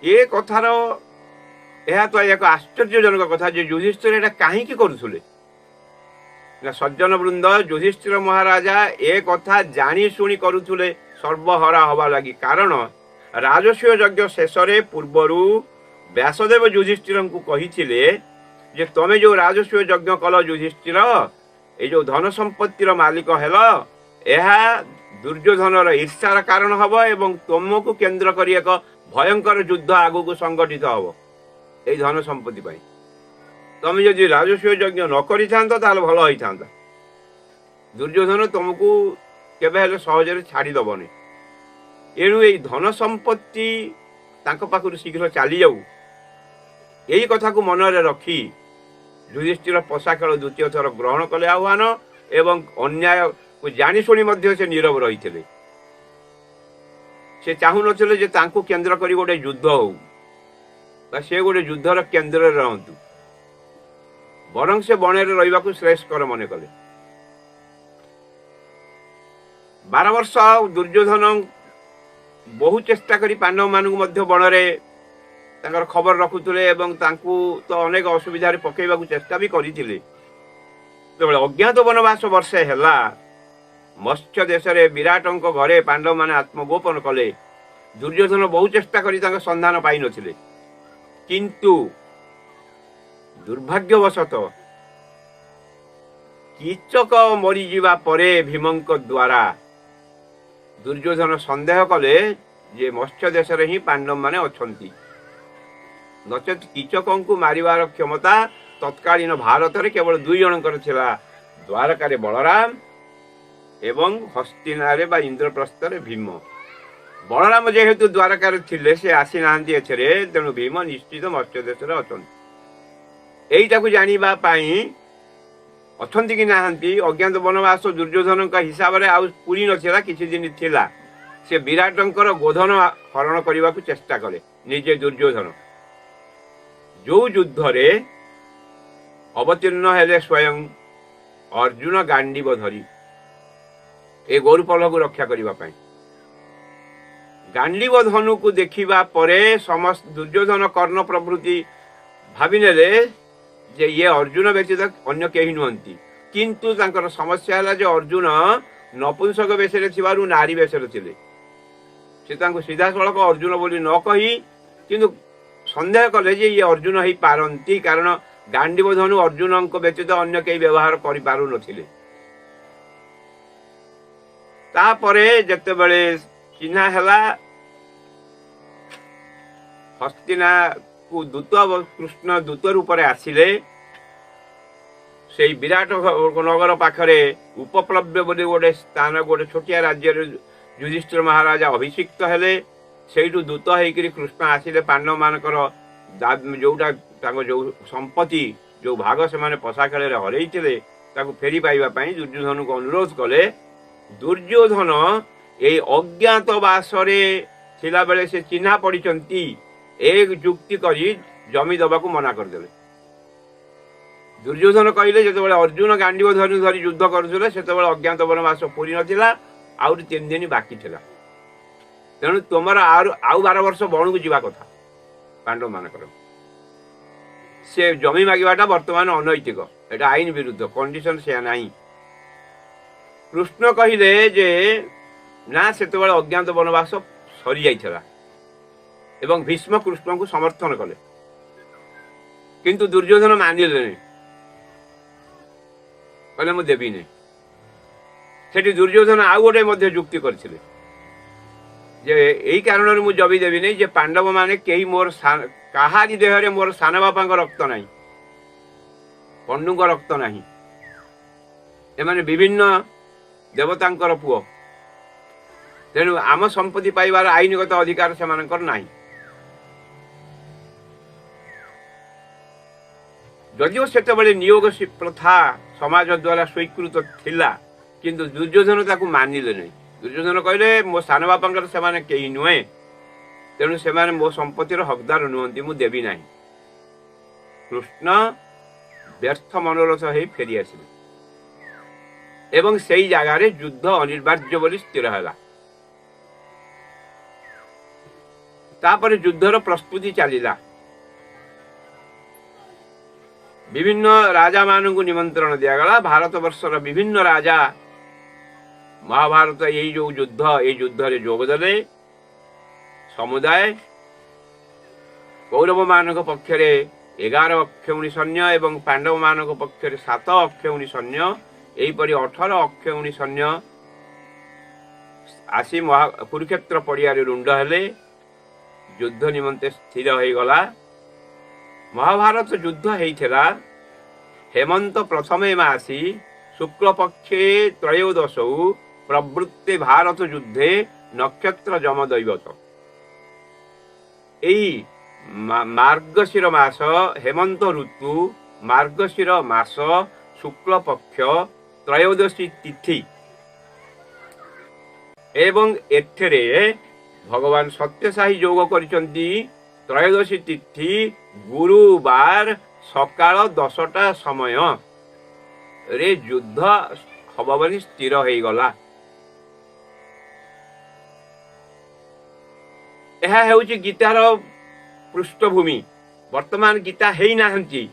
ଏ କଥାର ଏହା ତ ଏକ ଆଶ୍ଚର୍ଯ୍ୟଜନକ କଥା ଯେ ଯୁଧିଷ୍ଠିର ଏଟା କାହିଁକି କରୁଥିଲେ ନା ସଜ୍ଜନ ବୃନ୍ଦ ଯୁଧିଷ୍ଠିର ମହାରାଜା ଏ କଥା ଜାଣି ଶୁଣି କରୁଥିଲେ ସର୍ବହରା ହବା ଲାଗି। କାରଣ ରାଜସ୍ୱ ଯଜ୍ଞ ଶେଷରେ ପୂର୍ବରୁ ବ୍ୟାସଦେବ ଯୁଧିଷ୍ଠିରଙ୍କୁ କହିଥିଲେ ଯେ ତମେ ଯୋଉ ରାଜସ୍ୱ ଯଜ୍ଞ କଲ ଯୁଧିଷ୍ଠିର, ଏ ଯୋଉ ଧନ ସମ୍ପତ୍ତିର ମାଲିକ ହେଲ, ଏହା ଦୁର୍ଯ୍ୟୋଧନର ଈର୍ଷାର କାରଣ ହବ ଏବଂ ତୁମକୁ କେନ୍ଦ୍ର କରି ଏକ ଭୟଙ୍କର ଯୁଦ୍ଧ ଆଗକୁ ସଂଗଠିତ ହବ এই ଧନ ସମ୍ପତ୍ତି ପାଇଁ। ତମେ ଯଦି ରାଜସ୍ୱ ଯଜ୍ଞ ନ କରିଥାନ୍ତ ତାହେଲେ ଭଲ ହେଇଥାନ୍ତା। ଦୁର୍ଯ୍ୟୋଧନ ତମକୁ କେବେ ହେଲେ ସହଜରେ ଛାଡ଼ିଦବନି। ଏଣୁ ଏଇ ଧନ ସମ୍ପତ୍ତି ତାଙ୍କ ପାଖରୁ ଶୀଘ୍ର ଚାଲିଯାଉ, ଏହି କଥାକୁ ମନରେ ରଖି ଯୁଧିଷ୍ଠିର ପଶାଖେଳ ଦ୍ୱିତୀୟ ଥର ଗ୍ରହଣ କଲେ ଆହ୍ୱାନ ଏବଂ ଅନ୍ୟାୟକୁ ଜାଣିଶୁଣି ମଧ୍ୟ ସେ ନୀରବ ରହିଥିଲେ। ସେ ଚାହୁଁନଥିଲେ ଯେ ତାଙ୍କୁ କେନ୍ଦ୍ର କରି ଗୋଟେ ଯୁଦ୍ଧ ହଉ ବା ସେ ଗୋଟେ ଯୁଦ୍ଧର କେନ୍ଦ୍ରରେ ରହନ୍ତୁ, ବରଂ ସେ ବଣରେ ରହିବାକୁ ଶ୍ରେଷ୍ଠକର ମନେ କଲେ। 12 ବର୍ଷ ଦୁର୍ଯ୍ୟୋଧନ ବହୁ ଚେଷ୍ଟା କରି ପାଣ୍ଡବମାନଙ୍କୁ ମଧ୍ୟ ବଣରେ ତାଙ୍କର ଖବର ରଖୁଥିଲେ ଏବଂ ତାଙ୍କୁ ତ ଅନେକ ଅସୁବିଧାରେ ପକାଇବାକୁ ଚେଷ୍ଟା ବି କରିଥିଲେ। ଯେତେବେଳେ ଅଜ୍ଞାତ ବନବାସ ବର୍ଷେ ହେଲା, ମତ୍ସ୍ୟ ଦେଶରେ ବିରାଟଙ୍କ ଘରେ ପାଣ୍ଡବମାନେ ଆତ୍ମଗୋପନ କଲେ। ଦୁର୍ଯ୍ୟୋଧନ ବହୁ ଚେଷ୍ଟା କରି ତାଙ୍କ ସନ୍ଧାନ ପାଇନଥିଲେ, କିନ୍ତୁ ଦୁର୍ଭାଗ୍ୟବଶତଃ କୀଚକ ମରିଯିବା ପରେ ଭୀମଙ୍କ ଦ୍ୱାରା ଦୁର୍ଯ୍ୟୋଧନ ସନ୍ଦେହ କଲେ ଯେ ମତ୍ସ୍ୟ ଦେଶରେ ହିଁ ପାଣ୍ଡବମାନେ ଅଛନ୍ତି। ନଚେତ୍ କୀଚକଙ୍କୁ ମାରିବାର କ୍ଷମତା ତତ୍କାଳୀନ ଭାରତରେ କେବଳ 2 ଜଣଙ୍କର ଥିଲା, ଦ୍ୱାରକାରେ ବଳରାମ ଏବଂ ହସ୍ତିନାରେ ବା ଇନ୍ଦ୍ରପ୍ରସ୍ଥରେ ଭୀମ। ବଳରାମ ଯେହେତୁ ଦ୍ୱାରକାରେ ଥିଲେ ସେ ଆସିନାହାନ୍ତି ଏଥିରେ, ତେଣୁ ଭୀମ ନିଶ୍ଚିତ ମତ୍ସ୍ୟ ଦେଶରେ ଅଛନ୍ତି। এইটাକୁ ଜାଣିବା ପାଇଁ ଅଛନ୍ତି କି ନାହାନ୍ତି ଅଜ୍ଞାତ ବନବାସ ଦୁର୍ଯ୍ୟୋଧନଙ୍କ ହିସାବରେ ଆଉ ପୁରୀ ନଥିଲା, କିଛି ଦିନ ଥିଲା। ସେ ବିରାଟଙ୍କର ଗୋଧନ ହରଣ କରିବାକୁ ଚେଷ୍ଟା କଲେ ନିଜେ ଦୁର୍ଯ୍ୟୋଧନ। ଯୋଉ ଯୁଦ୍ଧରେ ଅବତୀର୍ଣ୍ଣ ହେଲେ ସ୍ୱୟଂ ଅର୍ଜୁନ ଗାଣ୍ଡିବ ଧରି ଏ ଗୌରପଲକୁ ରକ୍ଷା କରିବା ପାଇଁ। ଗାଣ୍ଡିବ ଧନୁକୁ ଦେଖିବା ପରେ ସମସ୍ତ ଦୁର୍ଯ୍ୟୋଧନ କର୍ଣ୍ଣ ପ୍ରଭୃତି ଭାବିନେଲେ ଯେ ଇଏ ଅର୍ଜୁନ ବ୍ୟତୀତ ଅନ୍ୟ କେହି ନୁହନ୍ତି। କିନ୍ତୁ ତାଙ୍କର ସମସ୍ୟା ହେଲା ଯେ ଅର୍ଜୁନ ନପୁଂସକ ବେଶରେ ଥିବାରୁ ନାରୀ ବେଶରେ ଥିଲେ। ସେ ତାଙ୍କୁ ସିଧାସଳଖ ଅର୍ଜୁନ ବୋଲି ନ କହି କିନ୍ତୁ ସନ୍ଦେହ କଲେ ଯେ ଇଏ ଅର୍ଜୁନ ହେଇପାରନ୍ତି, କାରଣ ଗାଣ୍ଡିବ ଧନୁ ଅର୍ଜୁନଙ୍କ ବ୍ୟତୀତ ଅନ୍ୟ କେହି ବ୍ୟବହାର କରିପାରୁନଥିଲେ। ତାପରେ ଯେତେବେଳେ ଚିହ୍ନା ହେଲା, ହସ୍ତିନାକୁ ଦୂତ କୃଷ୍ଣ ଦୂତ ରୂପରେ ଆସିଲେ। ସେଇ ବିରାଟ ନଗର ପାଖରେ ଉପପ୍ଳବ୍ୟ ବୋଲି ଗୋଟେ ସ୍ଥାନ, ଗୋଟେ ଛୋଟିଆ ରାଜ୍ୟରେ ଯୁଧିଷ୍ଠିର ମହାରାଜା ଅଭିଷିକ୍ତ ହେଲେ। ସେଇଠୁ ଦୂତ ହେଇକରି କୃଷ୍ଣ ଆସିଲେ ପାଣ୍ଡବମାନଙ୍କର ଯୋଉଟା ତାଙ୍କ ଯୋଉ ସମ୍ପତ୍ତି, ଯୋଉ ଭାଗ ସେମାନେ ପଶା ଖେଳରେ ହରେଇଥିଲେ ତାକୁ ଫେରି ପାଇବା ପାଇଁ ଦୁର୍ଯ୍ୟୋଧନକୁ ଅନୁରୋଧ କଲେ। ଦୁର୍ଯ୍ୟୋଧନ ଏଇ ଅଜ୍ଞାତବାସରେ ଥିଲାବେଳେ ସେ ଚିହ୍ନା ପଡ଼ିଛନ୍ତି ଏ ଯୁକ୍ତି କରି ଜମି ଦେବାକୁ ମନା କରିଦେଲେ। ଦୁର୍ଯ୍ୟୋଧନ କହିଲେ ଯେତେବେଳେ ଅର୍ଜୁନ ଗାଣ୍ଡିବ ଧନୁ ଧରି ଯୁଦ୍ଧ କରୁଥିଲେ ସେତେବେଳେ ଅଜ୍ଞାତ ବନବାସ ପୁରୀ ନଥିଲା, ଆହୁରି 3 ଦିନ ବାକି ଥିଲା। ତେଣୁ ତୁମର ଆଉ 12 ବର୍ଷ ବଣକୁ ଯିବା କଥା ପାଣ୍ଡବମାନଙ୍କର। ସେ ଜମି ମାଗିବାଟା ବର୍ତ୍ତମାନ ଅନୈତିକ, ଏଟା ଆଇନ ବିରୁଦ୍ଧ, କଣ୍ଡିସନ ସେୟା ନାହିଁ। କୃଷ୍ଣ କହିଲେ ଯେ ନା, ସେତେବେଳେ ଅଜ୍ଞାତ ବନବାସ ସରିଯାଇଥିଲା ଏବଂ ଭୀଷ୍ମ କୃଷ୍ଣଙ୍କୁ ସମର୍ଥନ କଲେ। କିନ୍ତୁ ଦୁର୍ଯ୍ୟୋଧନ ମାନିଲେନି, କହିଲେ ମୁଁ ଦେବିନି। ସେଠି ଦୁର୍ଯ୍ୟୋଧନ ଆଉ ଗୋଟେ ମଧ୍ୟ ଯୁକ୍ତି କରିଥିଲେ ଯେ ଏଇ କାରଣରୁ ମୁଁ ଜମି ଦେବିନି ଯେ ପାଣ୍ଡବମାନେ କେହି ମୋର କାହାରି ଦେହରେ ମୋର ସାନ ବାପାଙ୍କ ରକ୍ତ ନାହିଁ, ପଣ୍ଡୁଙ୍କ ରକ୍ତ ନାହିଁ। ଏମାନେ ବିଭିନ୍ନ ଦେବତାଙ୍କର ପୁଅ, ତେଣୁ ଆମ ସମ୍ପତ୍ତି ପାଇବାର ଆଇନଗତ ଅଧିକାର ସେମାନଙ୍କର ନାହିଁ। ଯଦିଓ ସେତେବେଳେ ନିୟୋଗ ପ୍ରଥା ସମାଜ ଦ୍ୱାରା ସ୍ୱୀକୃତ ଥିଲା, କିନ୍ତୁ ଦୁର୍ଯ୍ୟୋଧନ ତାକୁ ମାନିଲେ ନାହିଁ। ଦୁର୍ଯ୍ୟୋଧନ କହିଲେ ମୋ ସାନ ବାପାଙ୍କର ସେମାନେ କେହି ନୁହେଁ, ତେଣୁ ସେମାନେ ମୋ ସମ୍ପତ୍ତିର ହକଦାର ନୁହନ୍ତି, ମୁଁ ଦେବି ନାହିଁ। କୃଷ୍ଣ ବ୍ୟର୍ଥ ମନୋରଥ ହେଇ ଫେରି ଆସିଲେ ଏବଂ ସେଇ ଜାଗାରେ ଯୁଦ୍ଧ ଅନିବାର୍ଯ୍ୟ ବୋଲି ସ୍ଥିର ହେଲା। तापर युद्धर प्रस्तुति चलिला विभिन्न राजा मानू निमंत्रण दिगला भारत वर्षर विभिन्न राजा महाभारत यही जो युद्ध ये युद्ध रे जोगदेले समुदाय कौरव मान पक्ष 11 अक्षौणी सैन्य एवं पांडव मान पक्ष 7 अक्षौणी सैन्य यहीपरि 18 अक्षौणी सैन्य आसी कुरुक्षेत्र पड़िया रुंड हेले युद्ध निमंते स्थिर हो गला। महाभारत युद्ध होता हेमंत प्रथमे मासी शुक्ल पक्षे त्रयोदशौ प्रवृत्ते भारत युद्धे नक्षत्र जम दैवत यही मार्गशीर मास हेमंत ऋतु मार्गशीर मास शुक्ल पक्ष त्रयोदशी तिथि एवं एथेरे भगवान सत्यसाई जोग करिसंती त्रयोदशी तिथि गुरुवार सकाळ 10टा समय रे युद्ध हब बोली स्थिर हो गला। यह हेउची गीतार पृष्ठभूमि। वर्तमान गीता हेई नाहंती